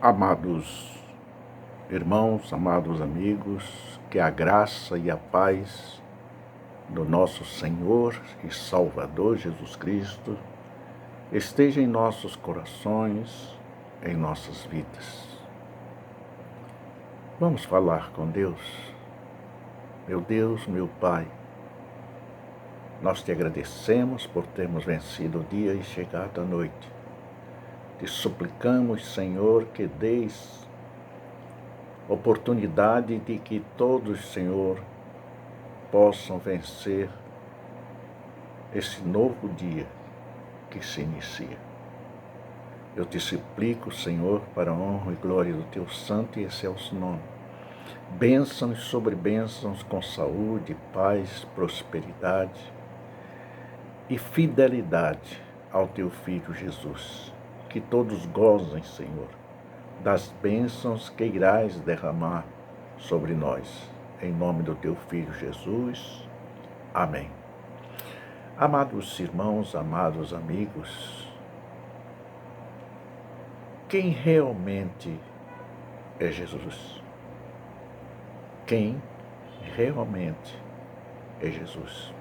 Amados irmãos, amados amigos, que a graça e a paz do nosso Senhor e Salvador Jesus Cristo esteja em nossos corações, em nossas vidas. Vamos falar com Deus. Meu Deus, meu Pai, nós te agradecemos por termos vencido o dia e chegado à noite. Te suplicamos, Senhor, que deis oportunidade de que todos, Senhor, possam vencer esse novo dia que se inicia. Eu te suplico, Senhor, para a honra e glória do teu santo e excelso nome. Bênçãos sobre bênçãos, com saúde, paz, prosperidade e fidelidade ao teu Filho Jesus. Que todos gozem, Senhor, das bênçãos que irás derramar sobre nós. Em nome do teu Filho Jesus. Amém. Amados irmãos, amados amigos, quem realmente é Jesus? Quem realmente é Jesus?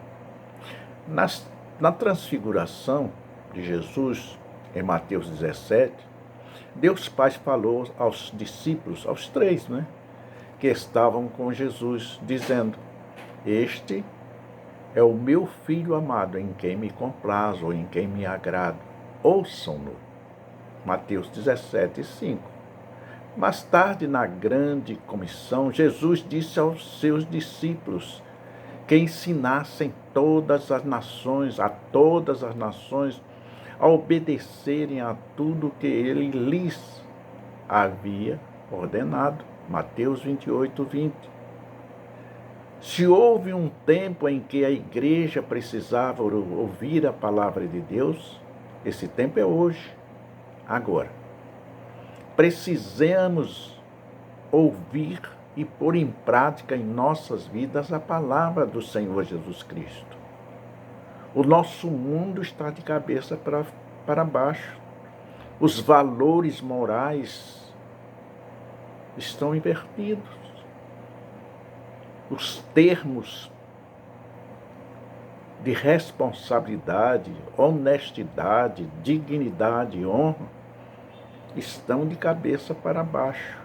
Na transfiguração de Jesus, em Mateus 17, Deus Pai falou aos discípulos, aos três, que estavam com Jesus, dizendo: este é o meu Filho amado, em quem me comprazo, ou em quem me agrado. Ouçam-no. Mateus 17, 5. Mais tarde, na grande comissão, Jesus disse aos seus discípulos que ensinassem a todas as nações, a obedecerem a tudo que ele lhes havia ordenado. Mateus 28, 20. Se houve um tempo em que a igreja precisava ouvir a palavra de Deus, esse tempo é hoje, agora. Precisamos ouvir e pôr em prática em nossas vidas a palavra do Senhor Jesus Cristo. O nosso mundo está de cabeça para baixo. Os valores morais estão invertidos. Os termos de responsabilidade, honestidade, dignidade e honra estão de cabeça para baixo.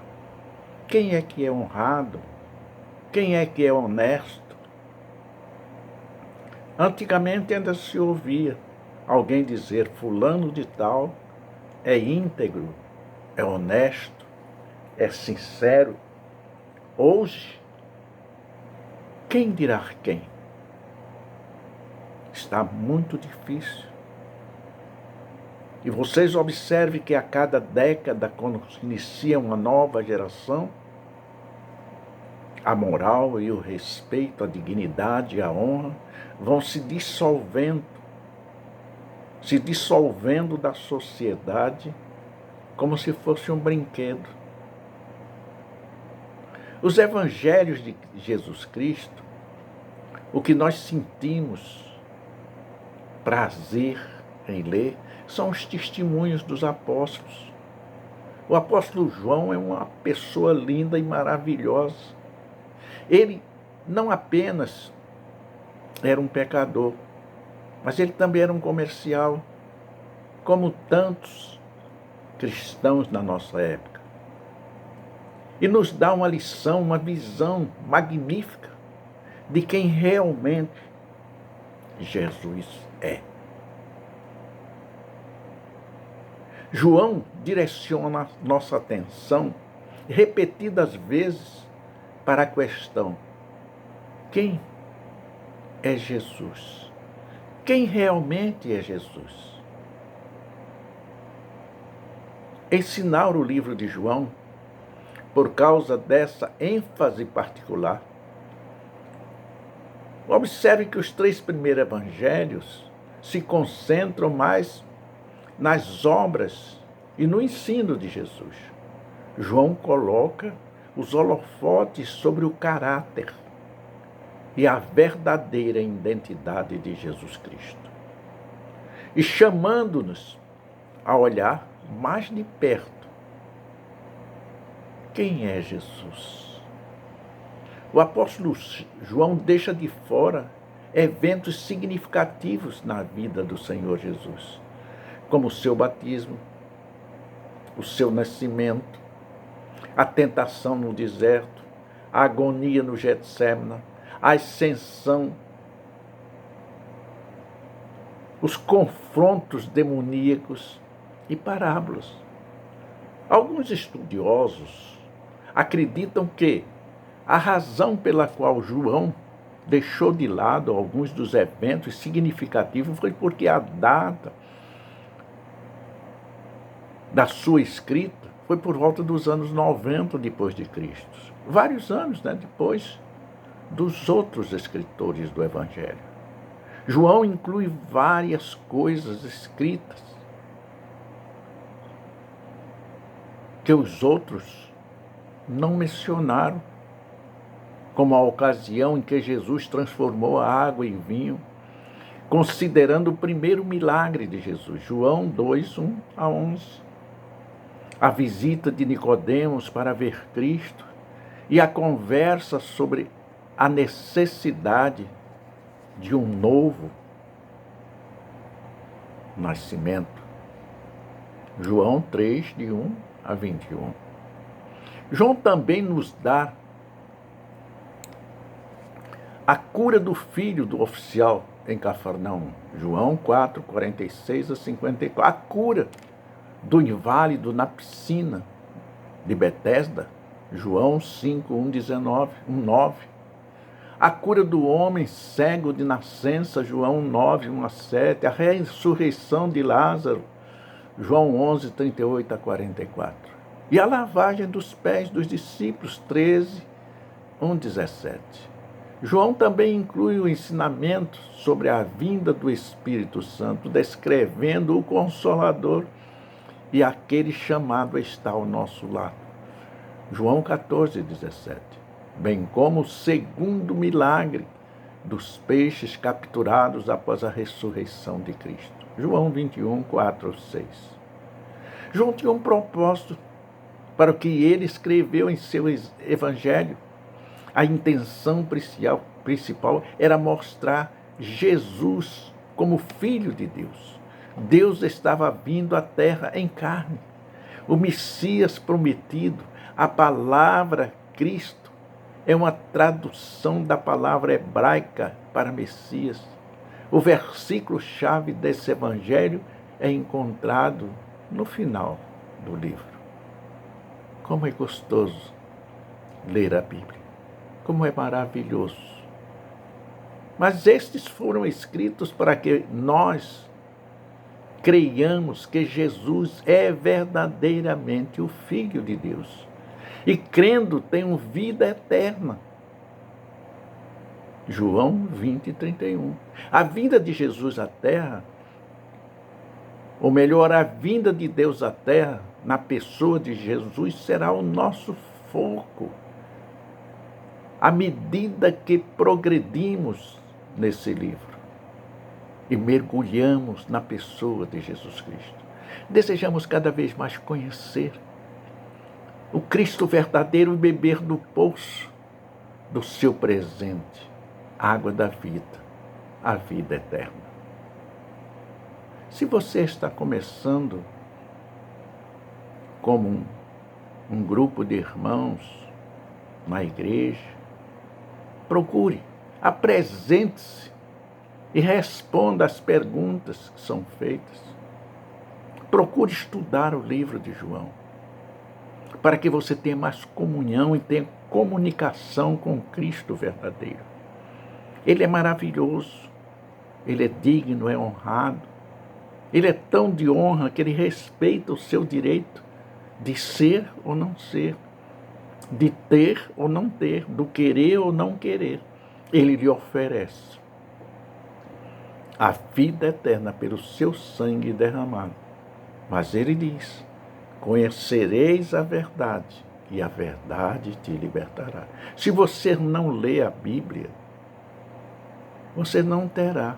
Quem é que é honrado? Quem é que é honesto? Antigamente ainda se ouvia alguém dizer: fulano de tal é íntegro, é honesto, é sincero. Hoje, quem dirá quem? Está muito difícil. E vocês observem que a cada década, quando se inicia uma nova geração, a moral e o respeito, a dignidade e a honra vão se dissolvendo da sociedade como se fosse um brinquedo. Os evangelhos de Jesus Cristo, o que nós sentimos prazer em ler, são os testemunhos dos apóstolos. O apóstolo João é uma pessoa linda e maravilhosa. Ele não apenas era um pecador, mas ele também era um comercial, como tantos cristãos na nossa época. E nos dá uma lição, uma visão magnífica de quem realmente Jesus é. João direciona nossa atenção repetidas vezes para a questão: quem é Jesus? Quem realmente é Jesus? Ensinar o livro de João, por causa dessa ênfase particular. Observe que os três primeiros evangelhos se concentram mais nas obras e no ensino de Jesus. João coloca os holofotes sobre o caráter e a verdadeira identidade de Jesus Cristo, e chamando-nos a olhar mais de perto Quem é Jesus? O apóstolo João deixa de fora eventos significativos na vida do Senhor Jesus, como o seu batismo, o seu nascimento, a tentação no deserto, a agonia no Getsêmani, a ascensão, os confrontos demoníacos e parábolas. Alguns estudiosos acreditam que a razão pela qual João deixou de lado alguns dos eventos significativos foi porque a data da sua escrita foi por volta dos anos 90 depois de Cristo. Vários anos, depois dos outros escritores do Evangelho. João inclui várias coisas escritas que os outros não mencionaram, como a ocasião em que Jesus transformou a água em vinho, considerando o primeiro milagre de Jesus, João 2, 1 a 11. A visita de Nicodemos para ver Cristo e a conversa sobre a necessidade de um novo nascimento. João 3, de 1 a 21. João também nos dá a cura do filho do oficial em Cafarnaum. João 4, 46 a 54. A cura do inválido na piscina de Betesda. João 5, 1, 19, 1, 9. A cura do homem cego de nascença, João 9, 1 a 7. A ressurreição de Lázaro, João 11, 38 a 44. E a lavagem dos pés dos discípulos, 13, 1, 17. João também inclui o ensinamento sobre a vinda do Espírito Santo, descrevendo o Consolador e aquele chamado está ao nosso lado. João 14, 17. Bem como o segundo milagre dos peixes capturados após a ressurreição de Cristo. João 21, 4 a 6. João tinha um propósito para o que ele escreveu em seu evangelho. A intenção principal era mostrar Jesus como Filho de Deus. Deus estava vindo à terra em carne. O Messias prometido, a palavra Cristo, é uma tradução da palavra hebraica para Messias. O versículo-chave desse evangelho é encontrado no final do livro. Como é gostoso ler a Bíblia. Como é maravilhoso. Mas estes foram escritos para que nós creiamos que Jesus é verdadeiramente o Filho de Deus. E crendo, tenham vida eterna. João 20, 31. A vinda de Jesus à terra, ou melhor, a vinda de Deus à terra, na pessoa de Jesus, será o nosso foco. À medida que progredimos nesse livro e mergulhamos na pessoa de Jesus Cristo, desejamos cada vez mais conhecer o Cristo verdadeiro e beber do poço do seu presente, água da vida, a vida eterna. Se você está começando como um grupo de irmãos na igreja, procure, apresente-se e responda às perguntas que são feitas. Procure estudar o livro de João, para que você tenha mais comunhão e tenha comunicação com Cristo verdadeiro. Ele é maravilhoso, ele é digno, é honrado. Ele é tão de honra que ele respeita o seu direito de ser ou não ser, de ter ou não ter, do querer ou não querer. Ele lhe oferece a vida eterna pelo seu sangue derramado. Mas ele diz: conhecereis a verdade, e a verdade te libertará. Se você não lê a Bíblia, você não terá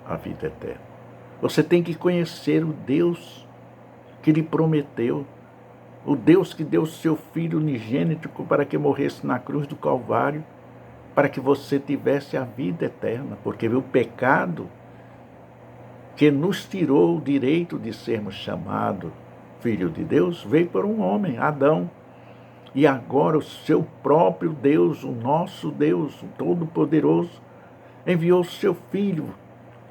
a vida eterna. Você tem que conhecer o Deus que lhe prometeu O Deus que deu o seu Filho unigênito para que morresse na cruz do Calvário, para que você tivesse a vida eterna, porque o pecado que nos tirou o direito de sermos chamados filho de Deus veio por um homem, Adão. E agora o seu próprio Deus, o nosso Deus, o Todo-Poderoso, enviou o seu Filho,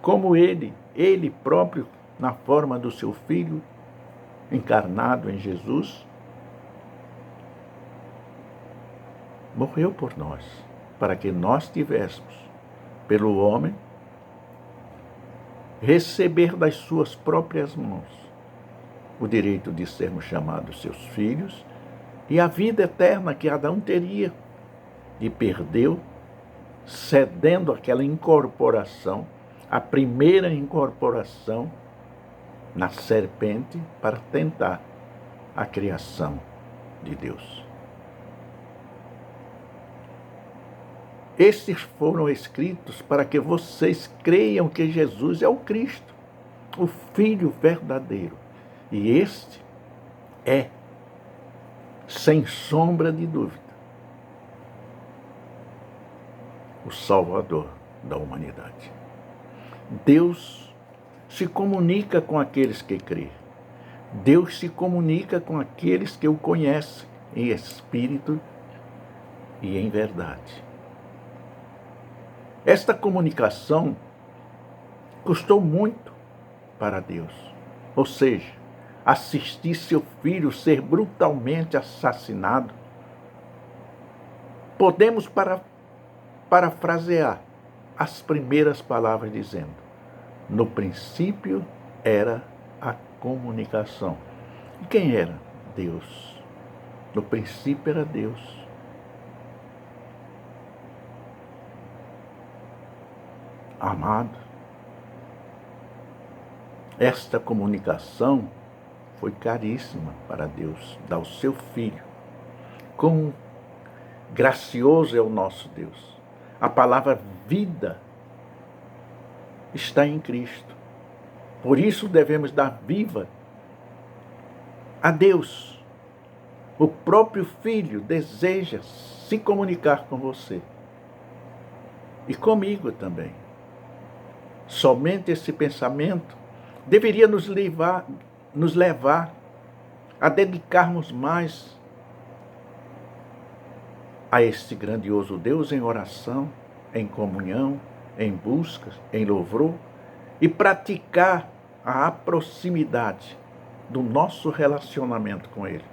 como ele próprio, na forma do seu Filho, encarnado em Jesus, morreu por nós, para que nós tivéssemos, pelo homem, receber das suas próprias mãos o direito de sermos chamados seus filhos e a vida eterna que Adão teria, e perdeu, cedendo aquela incorporação, a primeira incorporação na serpente para tentar a criação de Deus. Estes foram escritos para que vocês creiam que Jesus é o Cristo, o Filho verdadeiro. E este é, sem sombra de dúvida, o Salvador da humanidade. Deus se comunica com aqueles que crêem. Deus se comunica com aqueles que o conhecem em espírito e em verdade. Esta comunicação custou muito para Deus. Ou seja, assistir seu filho ser brutalmente assassinado. Podemos parafrasear as primeiras palavras dizendo: no princípio era a comunicação. E quem era? Deus. No princípio era Deus. Amado, esta comunicação foi caríssima para Deus, dar o seu Filho. Quão gracioso é o nosso Deus. A palavra vida está em Cristo. Por isso devemos dar viva a Deus. O próprio Filho deseja se comunicar com você. E comigo também. Somente esse pensamento deveria nos levar a dedicarmos mais a este grandioso Deus em oração, em comunhão, em busca, em louvor, e praticar a proximidade do nosso relacionamento com Ele.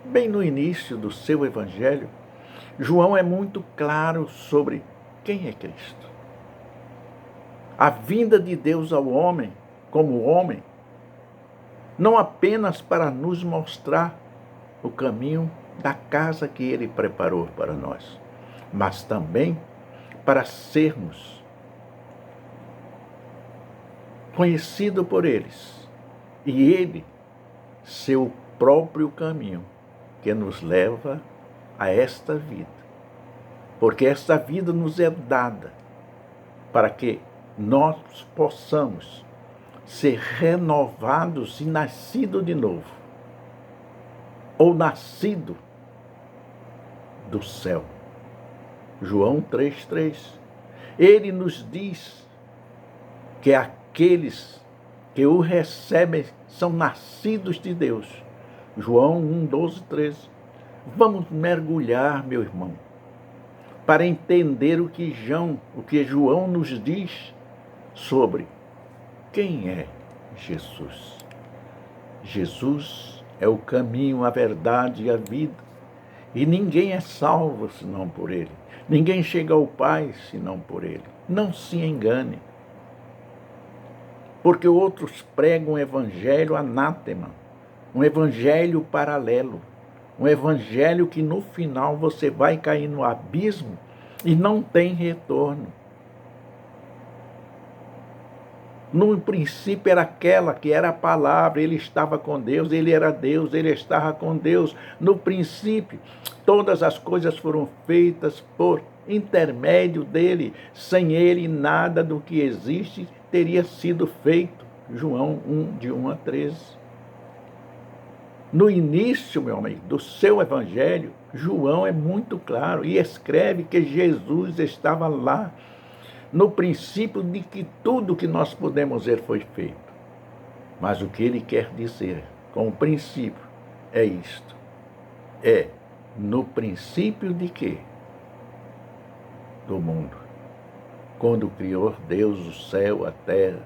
Bem no início do seu Evangelho, João é muito claro sobre quem é Cristo. A vinda de Deus ao homem, como homem, não apenas para nos mostrar o caminho da casa que Ele preparou para nós, mas também para sermos conhecidos por eles, e Ele ser o próprio caminho que nos leva a esta vida. Porque esta vida nos é dada para que nós possamos ser renovados e nascidos de novo, ou nascido do céu. João 3,3. Ele nos diz que aqueles que o recebem são nascidos de Deus. João 1,12, 13. Vamos mergulhar, meu irmão, para entender o que João nos diz sobre quem é Jesus. Jesus é o caminho, a verdade e a vida. E ninguém é salvo senão por Ele. Ninguém chega ao Pai senão por Ele. Não se engane. Porque outros pregam um evangelho anátema, um evangelho paralelo, um evangelho que no final você vai cair no abismo e não tem retorno. No princípio era aquela que era a palavra, ele estava com Deus, ele era Deus, ele estava com Deus. No princípio, todas as coisas foram feitas por intermédio dele. Sem ele, nada do que existe teria sido feito. João 1, de 1 a 13. No início, meu amigo, do seu evangelho, João é muito claro e escreve que Jesus estava lá no princípio de que tudo que nós podemos ver foi feito. Mas o que ele quer dizer com o princípio é isto. É no princípio de quê? Do mundo. Quando criou Deus o céu, a terra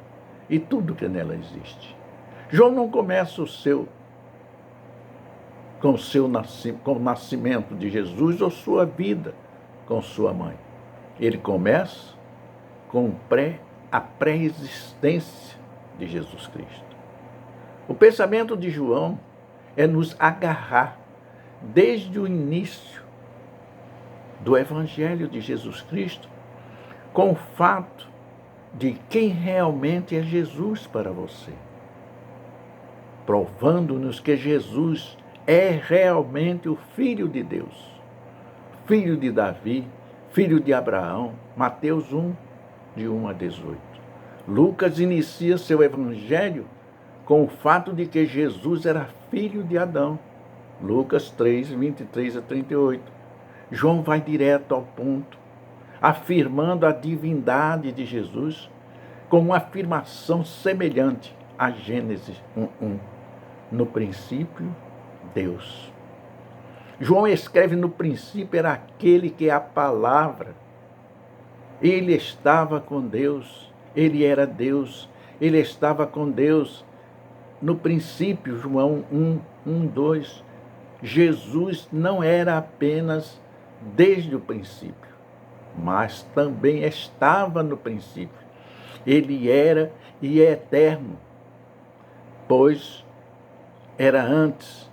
e tudo que nela existe. João não começa com o nascimento de Jesus ou sua vida com sua mãe. Ele começa com a pré-existência de Jesus Cristo. O pensamento de João é nos agarrar desde o início do Evangelho de Jesus Cristo com o fato de quem realmente é Jesus para você, provando-nos que Jesus é realmente o Filho de Deus, filho de Davi, filho de Abraão. Mateus 1, de 1 a 18. Lucas inicia seu evangelho com o fato de que Jesus era filho de Adão. Lucas 3, 23 a 38. João vai direto ao ponto, afirmando a divindade de Jesus com uma afirmação semelhante a Gênesis 1:1. No princípio, Deus. João escreve: no princípio era aquele que é a palavra. Ele estava com Deus, ele era Deus, ele estava com Deus. No princípio, João 1:2, Jesus não era apenas desde o princípio, mas também estava no princípio. Ele era e é eterno, pois era antes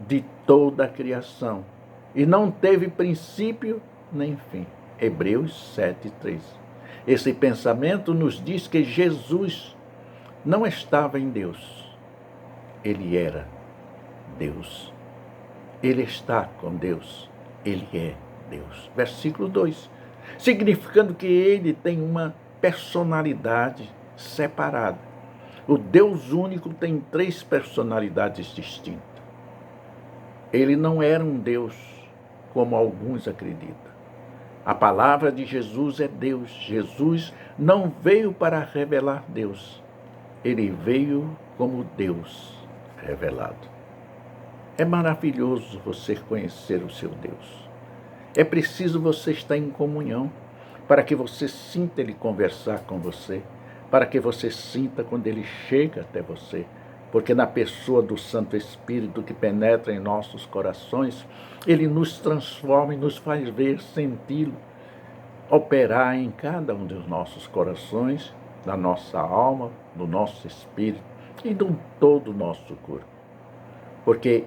de toda a criação e não teve princípio nem fim. Hebreus 7:3. Esse pensamento nos diz que Jesus não estava em Deus, ele era Deus. Ele está com Deus, ele é Deus. Versículo 2. Significando que ele tem uma personalidade separada. O Deus único tem 3 personalidades distintas. Ele não era um Deus como alguns acreditam. A palavra de Jesus é Deus. Jesus não veio para revelar Deus. Ele veio como Deus revelado. É maravilhoso você conhecer o seu Deus. É preciso você estar em comunhão para que você sinta Ele conversar com você, para que você sinta quando Ele chega até você. Porque na pessoa do Santo Espírito que penetra em nossos corações, ele nos transforma e nos faz ver, senti-lo, operar em cada um dos nossos corações, da nossa alma, do nosso espírito e de todo o nosso corpo. Porque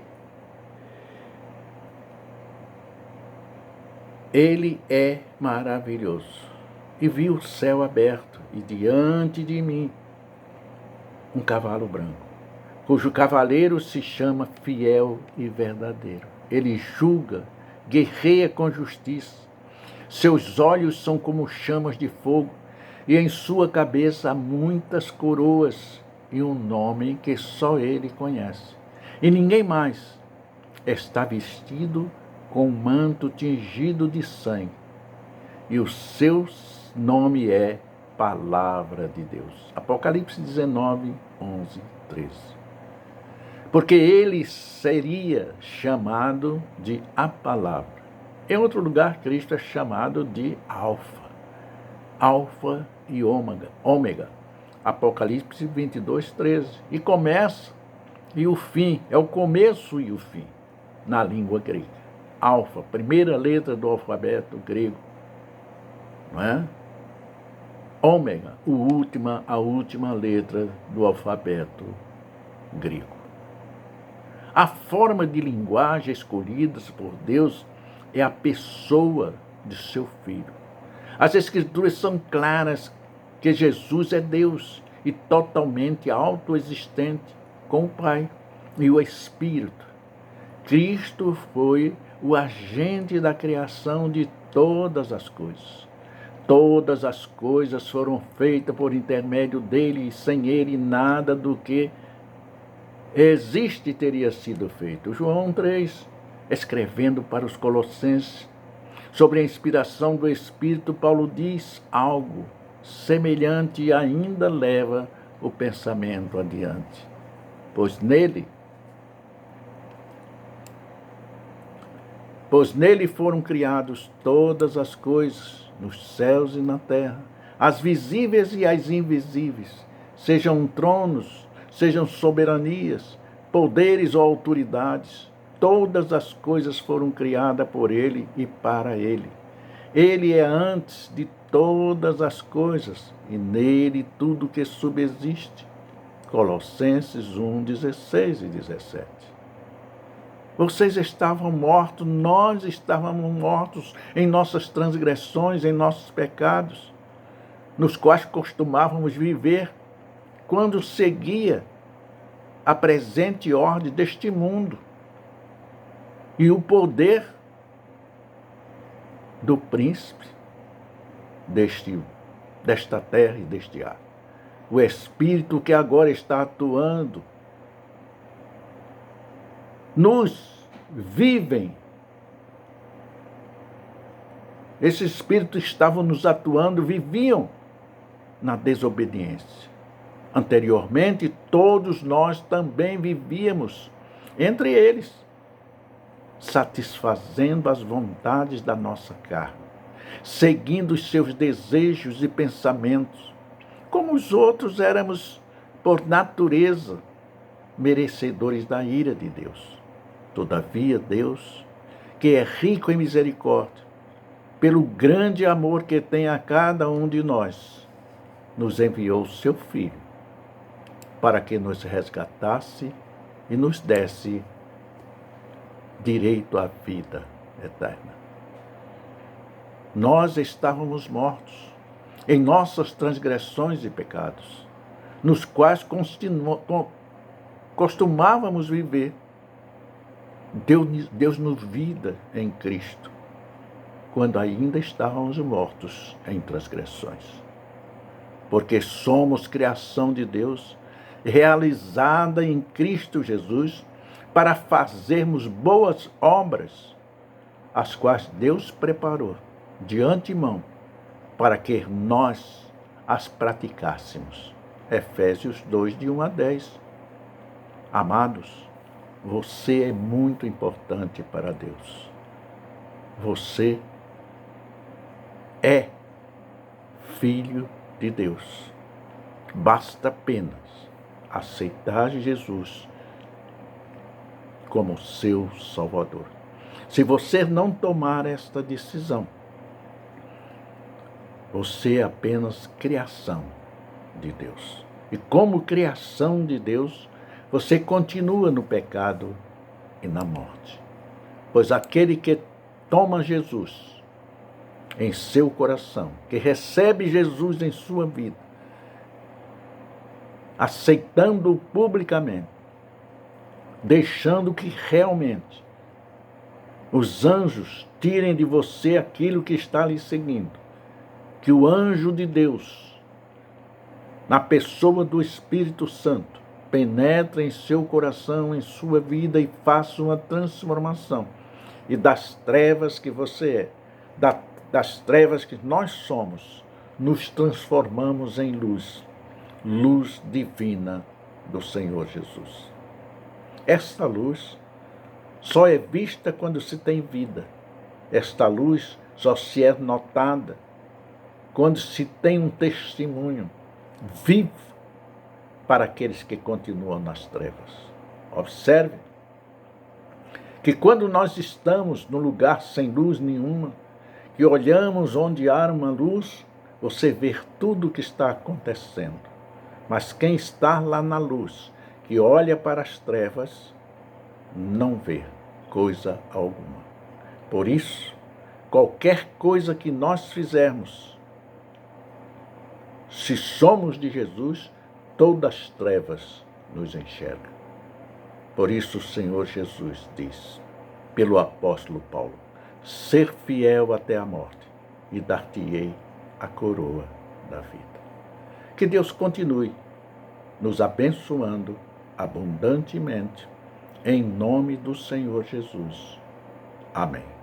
ele é maravilhoso. E vi o céu aberto e diante de mim um cavalo branco, cujo cavaleiro se chama Fiel e Verdadeiro. Ele julga, guerreia com justiça. Seus olhos são como chamas de fogo, e em sua cabeça há muitas coroas e um nome que só ele conhece. E ninguém mais está vestido com um manto tingido de sangue. E o seu nome é Palavra de Deus. Apocalipse 19, 11, 13. Porque ele seria chamado de a Palavra. Em outro lugar, Cristo é chamado de Alfa. Alfa e Ômega. Apocalipse 22, 13. E começa e o fim. É o começo e o fim na língua grega. Alfa, primeira letra do alfabeto grego. Não é? Ômega, a última letra do alfabeto grego. A forma de linguagem escolhida por Deus é a pessoa de seu Filho. As Escrituras são claras que Jesus é Deus e totalmente autoexistente com o Pai e o Espírito. Cristo foi o agente da criação de todas as coisas. Todas as coisas foram feitas por intermédio dele, e sem ele nada do que existe teria sido feito. João 3, escrevendo para os Colossenses, sobre a inspiração do Espírito, Paulo diz algo semelhante e ainda leva o pensamento adiante. Pois nele foram criadas todas as coisas, nos céus e na terra, as visíveis e as invisíveis, sejam tronos, sejam soberanias, poderes ou autoridades, todas as coisas foram criadas por ele e para ele. Ele é antes de todas as coisas, e nele tudo que subsiste. Colossenses 1, 16 e 17. Vocês estavam mortos, nós estávamos mortos em nossas transgressões, em nossos pecados, nos quais costumávamos viver quando seguia a presente ordem deste mundo e o poder do príncipe desta terra e deste ar. O Espírito que agora está atuando esse Espírito estava nos atuando, viviam na desobediência. Anteriormente, todos nós também vivíamos entre eles, satisfazendo as vontades da nossa carne, seguindo os seus desejos e pensamentos. Como os outros, éramos, por natureza, merecedores da ira de Deus. Todavia, Deus, que é rico em misericórdia, pelo grande amor que tem a cada um de nós, nos enviou o seu Filho, para que nos resgatasse e nos desse direito à vida eterna. Nós estávamos mortos em nossas transgressões e pecados, nos quais costumávamos viver. Deus nos vida em Cristo, quando ainda estávamos mortos em transgressões. Porque somos criação de Deus, realizada em Cristo Jesus, para fazermos boas obras, as quais Deus preparou de antemão, para que nós as praticássemos. Efésios 2, de 1 a 10. Amados, você é muito importante para Deus. Você é filho de Deus. Basta apenas aceitar Jesus como seu Salvador. Se você não tomar esta decisão, você é apenas criação de Deus. E como criação de Deus, você continua no pecado e na morte. Pois aquele que toma Jesus em seu coração, que recebe Jesus em sua vida, aceitando-o publicamente, deixando que realmente os anjos tirem de você aquilo que está lhe seguindo, que o anjo de Deus, na pessoa do Espírito Santo, penetre em seu coração, em sua vida e faça uma transformação. E das trevas que você é, das trevas que nós somos, nos transformamos em luz, luz divina do Senhor Jesus. Esta luz só é vista quando se tem vida. Esta luz só se é notada quando se tem um testemunho vivo para aqueles que continuam nas trevas. Observe que quando nós estamos num lugar sem luz nenhuma, que olhamos onde há uma luz, você vê tudo o que está acontecendo. Mas quem está lá na luz, que olha para as trevas, não vê coisa alguma. Por isso, qualquer coisa que nós fizermos, se somos de Jesus, todas as trevas nos enxergam. Por isso o Senhor Jesus diz, pelo apóstolo Paulo, ser fiel até a morte e dar-te-ei a coroa da vida. Que Deus continue nos abençoando abundantemente, em nome do Senhor Jesus. Amém.